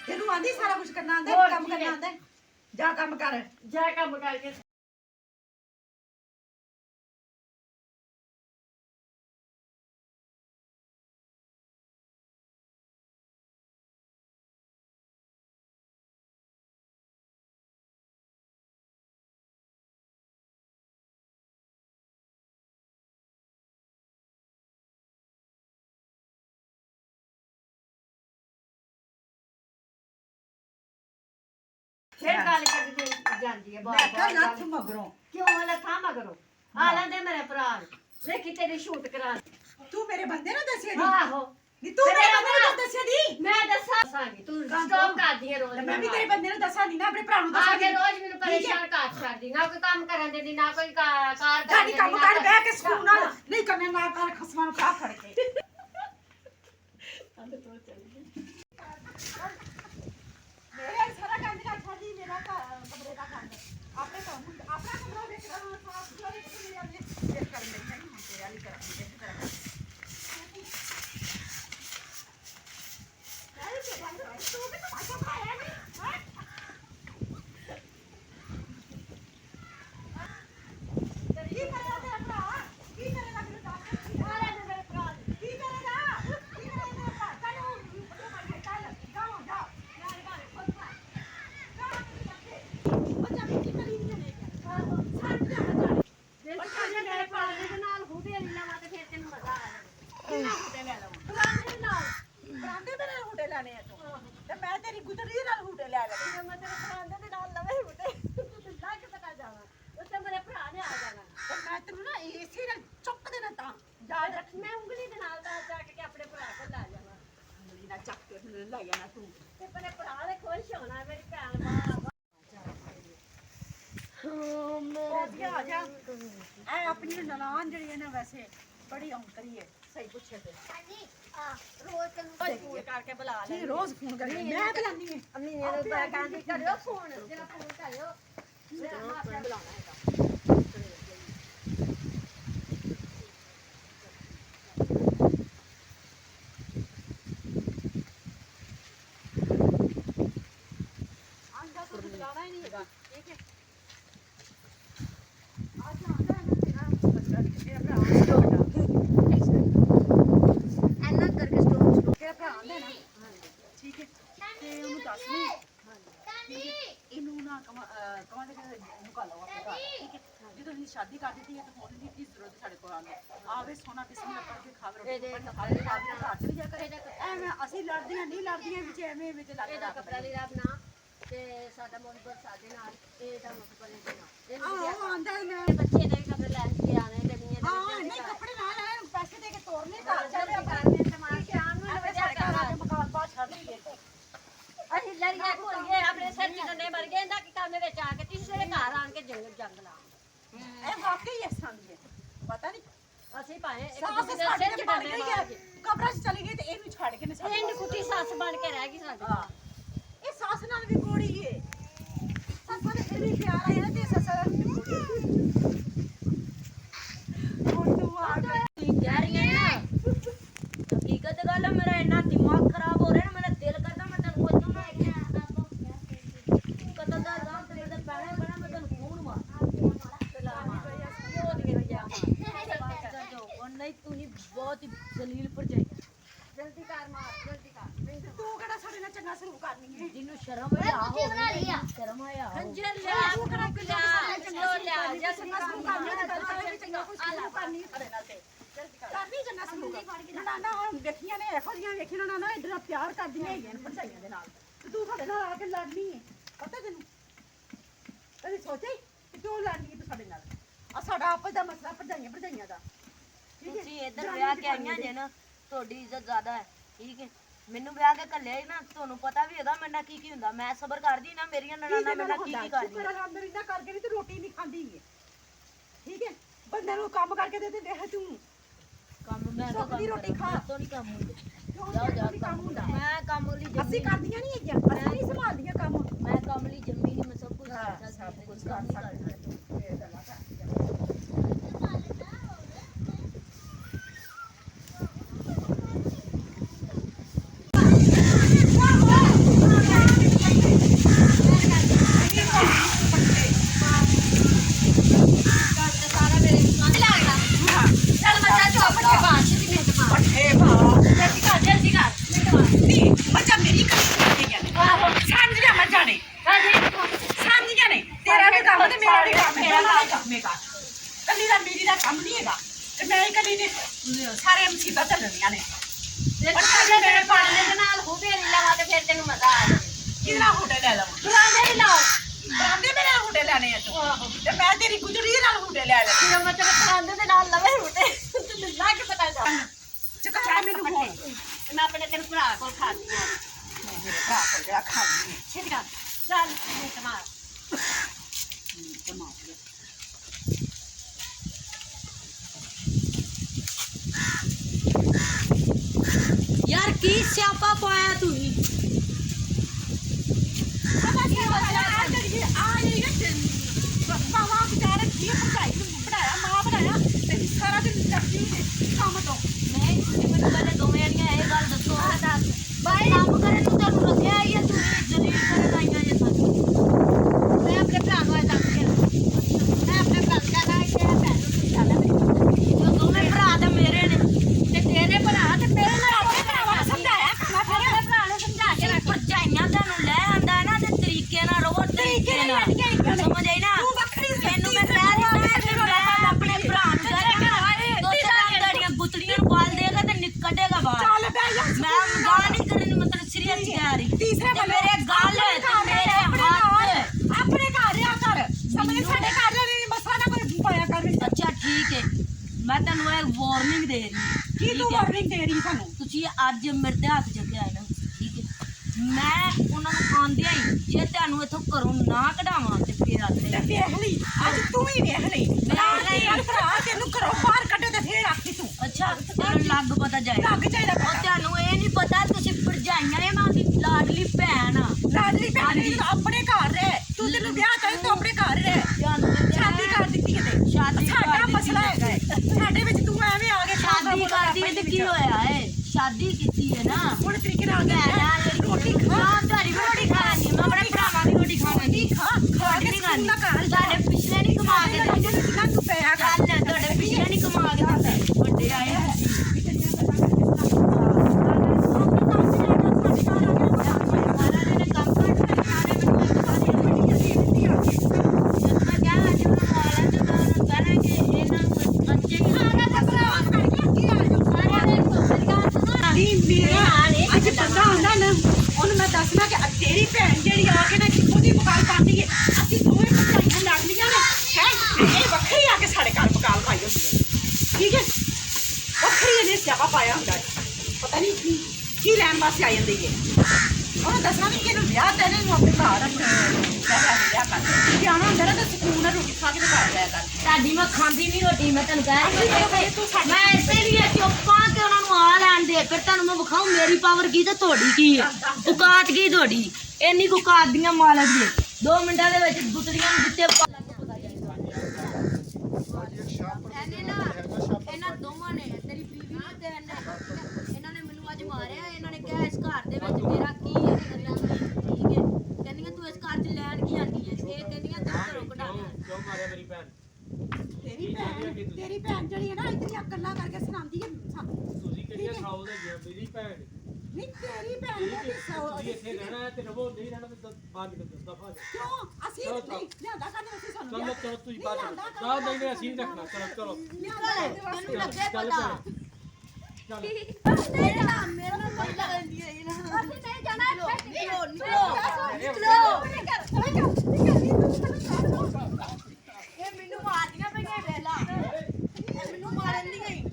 तेनू आंदी सारा कुछ करना आंदा काम करना आंदा जा काम करके फिर गल करदी जांदी है मैं कहा लथ मगरों क्यों लथा मगरों आ लेंदे मेरे भरा देखी तेरी शूट करा तू मेरे बंदे ना दसिया दी आहो नी तू मेरे बंदे ना दसिया दी मैं दसांगी तू स्टॉप कर दी रोज मैं भी तेरे बंदे ना दसा दी ना अपने भरा नु दसा आके रोज मेनू परेशान कर छाड़ी ना कोई काम करन देदी ना कोई कार जानी काम कर बैठ के सुकून नाल नहीं करने ना कर खसमा नु खा फड़ के मेरे सारा काम का छाड़ी मेरा कमरे का काम अपने काम अपना कमरा देख रहा साफ सुथरा देख कर ले नहीं तेरे वाली कर अपनी ननान जी है ना वैसे बड़ी औंतरी है सही पूछे थे करके बुला ले रोज फोन करिए मैं बुलानी है अम्मी ने कहंदी करियो फोन जरा फोन करियो मैं बुलाना है शादी कर दी है तो होने की की जरूरत साडे को आवे सोना बिस्मिल्लाह करके खावे रोटी एवें असि लड़दियां नहीं लड़दियां विच एवें विच लड़दा कपड़ा ली रब ना ते साडा मुंबर साडे नाल ए दा मुंबर दे ना हां आंदा मैं बच्चे दे कपड़े लेन के आने ते नहीं हां नहीं कपड़े ना लाए पैसे दे के तोड़ने का चल करने ते मार के आन में बजा कर मकान बात छड़ ली गए ਅਸੀਂ ਲੜੀਆਂ ਭੁੱਲ ਗਏ ਆਪਣੇ ਸਿਰ ਚ ਡੰਡੇ ਮਰ ਗਏ ਇਹਦਾ ਕੀ ਕੰਮ ਦੇ ਵਿੱਚ ਆ ਕੇ ਤੀਸਰੇ ਘਰ ਆਣ ਕੇ ਜੰਗ ਲਾ ਇਹ ਵਾਕਈ ਇਸ ਸੰਦ ਹੈ ਪਤਾ ਨਹੀਂ ਅਸੀਂ ਭਾਵੇਂ ਇੱਕ ਸਾਸ ਦੂਜੇ ਦੇ ਸਾਡੇ ਸਿਰ ਤੇ ਚ ਬਣ ਡੰਡੇ ਗਈ ਮਾਰ ਹੈ ਕੇ ਕਬਰਾਂ 'ਚ ਚਲੀ ਗਈ ਤੇ ਇਹਨੂੰ ਛੱਡ ਕੇ ਨੇ ਸਾਡੇ ਇਹਨੂੰ ਕੁੱਤੀ ਸੱਸ ਬਣ ਕੇ ਰਹਿ ਗਈ ਸਾਡੀ ਇਹ ਸੱਸ ਨਾਲ ਵੀ ਕੋੜੀ ਹੈ ਸੱਸਾਂ ਦੇ ਫਿਰ ਵੀ ਪਿਆਰ ਆਇਆ ਤੇ ਸੱਸਾਂ ਨਾਲ ਵੀ ਕੋੜੀ ਹੁਣ ਤੂੰ ਆ ਗਈ ਕਹਿ ਰਹੀਆਂ ਨਾ ਹਕੀਕਤ ਗੱਲ ਮੇਰਾ ਇੰਨਾ ਦਿਮਾਗ ਖਰਾਬ ਹੋ ਰਿਹਾ ਨਾ ਮੇਰਾ ਦਿਲ ਕਰਦਾ ਮੈਂ ਤੈਨੂੰ ਕੁਝ ਨਾ ਕਤਲ ਦਾ ਰਾਮ ਤੇਰੇ ਦੇ ਪੈਣੇ ਬਣਾ ਮੈਂ ਤੈਨੂੰ ਖੂਨ ਮਾਰ नहीं तू ही बहुत ही जलील पर जाएगा जल्दी कर मार जल्दी कर तू केड़ा साडे नाल चंगा सलूक करनी है जिन्नु शर्म है हो शर्म है खंजर ले तू केड़ा चंगा ले जा चंगा सलूक करनी है तो चंगा कुछ सलूक करनी है साडे नाल ते करनी चंगा सलूक ना ना हम देखियां ने एखो जियां देखी ना ना इधर प्यार करदियां हैगियां भरजाइयां दे नाल तू साडे नाल आके लड़नी है पता तैनू कदी सोचे कि क्यों लड़नी है तू साडे नाल आ साडा आपस दा मसला भरजाइयां दा ਤੁਸੀਂ ਇੱਧਰ ਵਿਆਹ ਕੇ ਆਈਆਂ ਜੇ ਨਾ ਤੁਹਾਡੀ ਇੱਜ਼ਤ ਜ਼ਿਆਦਾ ਹੈ ਠੀਕ ਹੈ ਮੈਨੂੰ ਵਿਆਹ ਕੇ ਘੱਲਿਆ ਹੀ ਨਾ ਤੁਹਾਨੂੰ ਪਤਾ ਵੀ ਹੈਗਾ ਮੇਰੇ ਨਾਲ ਕੀ ਕੀ ਹੁੰਦਾ ਮੈਂ ਸਬਰ ਕਰਦੀ ਨਾ ਮੇਰੀਆਂ ਨਨਾਣਾ ਮੇਰੇ ਨਾਲ ਕੀ ਕੀ ਕਰਦੀ ਤੇਰਾ ਅੰਦਰ ਇੰਨਾ ਕਰਕੇ ਨਹੀਂ ਤੇ ਰੋਟੀ ਨਹੀਂ ਖਾਂਦੀ ਹੈ ਠੀਕ ਹੈ ਬੰਦੇ ਨੂੰ ਕੰਮ ਕਰਕੇ ਦੇ ਦੇਖ ਤੂੰ ਕੰਮ ਮੈਂ ਤਾਂ ਦੀ ਰੋਟੀ ਖਾ ਤੋਂ ਨਹੀਂ ਕੰਮ ਹੁੰਦਾ ਜਾਓ ਜਾ ਕੰਮ ਹੁੰਦਾ ਮੈਂ ਕੰਮ ਲਈ ਅਸੀਂ ਕਰਦੀਆਂ ਨਹੀਂ ਹੈਗੀਆਂ ਅਸੀਂ ਨਹੀਂ ਸੰਭਾਲਦੀਆਂ ਕੰਮ ਮੈਂ ਕੰਮ ਲਈ ਜੰਮੀ ਨਹੀਂ ਮੈਂ ਸਭ ਕੁਝ ਸਭ ਕੁਝ ਕਰ ਸਕਦੀ ਨਾਲ ਹੁਟੇ ਲੈ ਲਵਾਂ ਬਰਾਂਡੇ ਵੀ ਲਾਓ ਬਰਾਂਡੇ ਮੇਰੇ ਨਾਲ ਹੁਟੇ ਲੈਣੇ ਆ ਤੂੰ ਤੇ ਮੈਂ ਤੇਰੀ ਗੁਜਰੀ ਨਾਲ ਹੁਟੇ ਲੈ ਲੈ ਕਿਉਂ ਮਤਲਬ ਬਰਾਂਡੇ ਦੇ ਨਾਲ ਲਵੇ ਹੁਟੇ ਤੈਨੂੰ ਲੱਗ ਪਤਾ ਜਾ ਚੱਕਾ ਮੈਨੂੰ ਫੋਨ ਮੈਂ ਆਪਣੇ ਤੇਰੇ ਭਰਾ ਕੋਲ ਖਾਦੀ ਆ ਮੇਰੇ ਭਰਾ ਕੋਲ ਜਿਹੜਾ ਖਾਂਦੀ ਠੀਕ ਆ ਚੱਲ ਇਹ ਕਮਾ ਟਮਾਟਰ यार की स्यापा पाया तू ही समझ आई ना मैनू मैं कह रही मैं अपने भरा गुतड़ियां पाल देगा तो निकटेगा बाहर मैं गाल नहीं करनी मतलब सीरियस कह रही मेरे गाल तो मेरे हाथ अपने घर आ कर समझ साडे घर नहीं मसला ना कोई पाया कर अच्छा ठीक है मैं तेन एक वार्निंग दे रही की तू वार्निंग दे रही सानू ਤੁਸੀਂ ਅੱਜ ਮੇਰੇ ਤੇ ਹੱਥ ਚੱਕਿਆ ਨਾ ਠੀਕ ਹੈ ਮੈਂ ਉਹਨਾਂ ਨੂੰ ਆਂਦਿਆਂ ਹੀ ਜੇ ਤੁਹਾਨੂੰ ਇੱਥੋਂ ਘਰੋਂ ਨਾ ਕਢਾਵਾਂ ਤੇ ਫੇਰ ਆਤੇ ਵੇਖ ਲਈ ਅੱਜ ਤੂੰ ਹੀ ਵੇਖ ਲਈ ਭਰਾ ਤੈਨੂੰ ਘਰੋਂ ਬਾਹਰ ਕੱਢੇ ਤੇ ਫੇਰ ਆਖੀ ਤੂੰ ਅੱਛਾ ਤੈਨੂੰ ਲੱਗ ਪਤਾ ਜਾਏਗਾ ਲੱਗ ਜਾਏਗਾ ਉਹ ਤੁਹਾਨੂੰ ਇਹ ਨਹੀਂ ਪਤਾ ਤੁਸੀਂ ਭਰਜਾਈਆਂ ਨੇ ਮਾਂ ਦੀ ਲਾਡਲੀ ਭੈਣ ਆ ਲਾਡਲੀ ਭੈਣ ਤੂੰ ਆਪਣੇ ਘਰ ਰਹਿ ਤੂੰ ਤੈਨੂੰ ਵਿਆਹ ਕਰ ਤੂੰ ਆਪਣੇ ਘਰ ਰਹਿ ਸ਼ਾਦੀ ਕਰ ਦਿੱਤੀ ਕਿਤੇ ਸ਼ਾਦੀ ਸਾਡਾ ਮਸਲਾ ਹੈਗਾ ਸਾਡੇ ਵਿੱਚ ਤੂੰ ਐਵੇਂ ਆ ਕੇ ਸ਼ਾਦੀ ਕਰਦੀ ਹੈ ਤੇ ਕੀ ਹੋਇਆ ਏ ਸ਼ਾਦੀ ਕੀਤੀ ਹੈ ਨਾ ਹੁਣ ਤਰੀਕੇ ਨਾਲ ਰੋਟੀ ਖਾ ਤੁਹਾਡੀ ਰੋਟੀ ਖਾਣੀ ਮੈਂ ਆਪਣੇ ਭਰਾਵਾਂ ਦੀ ਰੋਟੀ ਖਾਣੀ ਖਾ ਕੇ ਨਹੀਂ ਖਾਣੀ ਘਰ ਸਾਡੇ ਪਿਛਲੇ ਨਹੀਂ ਕਮਾ ਕੇ ਦਿੰਦੇ ਕਿੰਨਾ ਤੂੰ ਪਿਆ ਕਰ ਚੱਲ ਤੁਹਾਡੇ ਪਿਛਲੇ ਨਹੀਂ ਕਮਾ ਕੇ ਦਿੰਦੇ ਵੱਡੇ ਆਏ ਅੱਜ ਬੰਦਾ ਆਉਂਦਾ ਨਾ ਉਹਨੂੰ ਮੈਂ ਦੱਸਣਾ ਕਿ ਤੇਰੀ ਭੈਣ ਜਿਹੜੀ ਆ ਕੇ ਨਾ ਉਹਦੀ ਬਕਾਲ ਪਾਉਂਦੀ ਹੈ ਅਸੀਂ ਦੋਵੇਂ ਭਰਜਾਈਆਂ ਲੜਦੀਆਂ ਨੇ ਹੈ ਇਹ ਵੱਖਰੀ ਆ ਕੇ ਸਾਡੇ ਘਰ ਬਕਾਲ ਪਾਈ ਹੁੰਦੀ ਹੈ ਠੀਕ ਹੈ ਵੱਖਰੀ ਇਹਨੇ ਸਿਆਪਾ ਪਾਇਆ ਹੁੰਦਾ ਪਤਾ ਨਹੀਂ ਕੀ ਲੈਣ ਵਾਸਤੇ ਆ ਜਾਂਦੀ ਹੈ ਉਹਨੂੰ ਦੱਸਣਾ ਵੀ ਇਹਨੂੰ ਵਿਆਹ ਤੇ ਇਹਨੂੰ ਆਪਣੇ ਘਰ ਵਿਆਹ ਕਰ ਆਉਣਾ ਹੁੰਦਾ ਨਾ ਤਾਂ ਸਕੂਨ ਨਾਲ ਰੋਟੀ ਖਾ ਕੇ ਤੇ ਘਰ ਜਾਇਆ ਕਰ ਤੁਹਾਡੀ ਮੈਂ ਖਾਂਦੀ ਨਹੀਂ ਰੋਟੀ ਮੈਂ ਤੈਨੂੰ ਕਹਿ ਰਹੀ ਮੈਂ ਇਸੇ ਲਈ ਚੁੱਪਾਂ ਕਿ ਉਹਨਾਂ ਨੂੰ ਆ ਲੈਣ ਦੇ ਫਿਰ ਤੁਹਾਨੂੰ ਮੈਂ ਵਿਖਾਉਂ ਮੇਰੀ ਪਾਵਰ ਕੀ ਤੇ ਤੁਹਾਡੀ ਕੀ ਹੈ ਔਕਾਤ ਕੀ ਤੁਹਾਡੀ ਇੰਨੀ ਕੁ ਔਕਾਤ ਦੀਆਂ ਮਾਲਕ ਦੀ 2 ਮਿੰਟਾਂ ਦੇ ਵਿੱਚ ਗੁੱਤੜੀਆਂ ਨੂੰ ਦਿੱਤੇ ਇਹਨਾਂ ਦੋਵਾਂ ਨੇ ਤੇਰੀ ਬੀਬੀ ਤੇ ਇਹਨਾਂ ਨੇ ਮੈਨੂੰ ਅੱਜ ਮਾਰਿਆ ਇਹਨਾਂ ਨੇ ਕਿਹਾ ਇਸ ਘਰ ਦੇ ਵਿੱਚ ਮੇਰਾ ਕੀ ਹੈ ਠੀਕ ਹੈ ਕਹਿੰਦੀਆਂ ਤੂੰ ਇਸ ਘਰ 'ਚ ਲੈਣ ਕੀ ਆਂਦੀ ਹੈ ਇਹ ਕਹਿੰਦੀਆਂ ਤੂੰ ਘਰੋਂ ਕਢਾਣਾ ਕਿਉਂ ਮਾਰਿਆ ਮੇਰੀ ਭੈਣ ਤੇਰੀ ਭੈਣ ਜਿਹੜੀ ਹੈ ਨਾ ਇਤਨੀਆਂ ਗੱਲਾਂ ਕਰਕੇ ਸੁਣਾਉਂਦੀ ਹੈ ਸਾਨੂੰ ਤੁਸੀਂ ਕਿਹੜੀਆਂ ਸਾਊ ਦੇ ਗਿਆ ਮੇਰੀ ਭੈਣ ਨਹੀਂ ਤੇਰੀ ਭੈਣ ਨੂੰ ਤੁਸੀਂ ਇੱਥੇ ਰਹਿਣਾ ਹੈ ਤੇ ਰਵੋ ਨਹੀਂ ਰਹਿਣਾ ਤੇ ਬਾਹਰ ਨਿਕਲ ਜਾ ਦਫਾ ਜਾ ਕਿਉਂ ਅਸੀਂ ਨਹੀਂ ਲਿਆਂਦਾ ਕਰਦੇ ਅਸੀਂ ਸਾਨੂੰ ਚਲੋ ਚਲੋ ਤੁਸੀਂ ਬਾਹਰ ਚਲੋ ਚਾਹ ਨਹੀਂ ਨਹੀਂ ਅਸੀਂ ਨਹੀਂ ਰੱਖਣਾ ਚਲੋ ਚਲੋ ਮੈਨੂੰ ਲੱਗੇ ਚੱਲ ਪਤਾ ਚੱਲ ਮੇਰੇ ਨਾਲ ਕੋਈ ਲੱਗਦੀ ਹੈ ਨਾ ਅਸੀਂ ਨਹੀਂ ਜਾਣਾ ਨਿਕਲੋ ਇਹ ਮੈਨੂੰ ਮਾਰਦੀਆਂ ਪਈਆਂ ਵੇਲਾ ਇਹ ਮੈਨੂੰ ਮਾਰਨ ਦੀ ਗਈ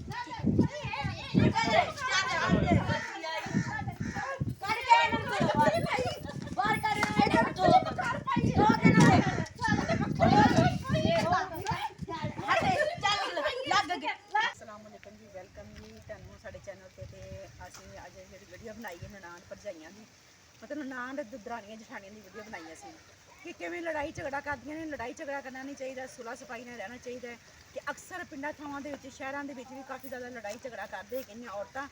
ਮਤਲਬ ਨਾਨ ਦਰਾਣੀਆਂ ਜਠਾਣੀਆਂ ਦੀ ਵੀਡੀਓ ਬਣਾਈ ਅਸੀਂ ਕਿ ਕਿਵੇਂ ਲੜਾਈ ਝਗੜਾ ਕਰਦੀਆਂ ਨੇ ਲੜਾਈ ਝਗੜਾ ਕਰਨਾ ਨਹੀਂ ਚਾਹੀਦਾ ਸੁਲ੍ਹਾ ਸਫਾਈ ਨਾਲ ਰਹਿਣਾ ਚਾਹੀਦਾ ਕਿ ਅਕਸਰ ਪਿੰਡਾਂ ਥਾਵਾਂ ਦੇ ਵਿੱਚ ਸ਼ਹਿਰਾਂ ਦੇ ਵਿੱਚ ਵੀ ਕਾਫੀ ਜ਼ਿਆਦਾ ਲੜਾਈ ਝਗੜਾ ਕਰਦੇ ਹੈਗੇ ਨੇ ਔਰਤਾਂ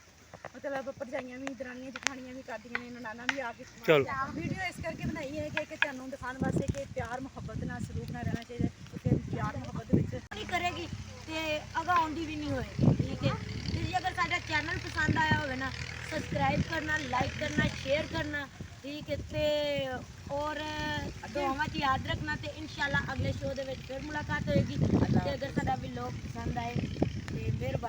ਮਤਲਬ ਭਰਜਾਈਆਂ ਵੀ ਦਰਾਣੀਆਂ ਜਠਾਣੀਆਂ ਵੀ ਕਰਦੀਆਂ ਨੇ ਨਨਾਣਾ ਵੀ ਆ ਕੇ ਵੀਡੀਓ ਇਸ ਕਰਕੇ ਬਣਾਈ ਹੈ ਕਿ ਤੁਹਾਨੂੰ ਦਿਖਾਉਣ ਵਾਸਤੇ ਕਿ ਪਿਆਰ ਮੁਹੱਬਤ ਨਾਲ ਸਲੂਕ ਨਾਲ ਰਹਿਣਾ ਚਾਹੀਦਾ ਕਿ ਪਿਆਰ ਮੁਹੱਬਤ ਵਿੱਚ ਨਹੀਂ ਕਰੇਗੀ ਤੇ ਅਗਾਉਂਦੀ ਵੀ ਨਹੀਂ ਹੋਏਗੀ ਠੀਕ ਹੈ ਤੇ ਜੇ ਅਗਰ ਸਾਡਾ ਚੈਨਲ ਪਸੰਦ ਆਇਆ ਹੋਵੇ ਨਾ सब्सक्राइब करना लाइक करना शेयर करना ठीक है ते और दुआवां च याद रखना ते इंशाल्लाह अगले शो दे विच फिर मुलाकात होएगी ते अगर साडा व्लॉग पसंद आए ते मेहरबानी।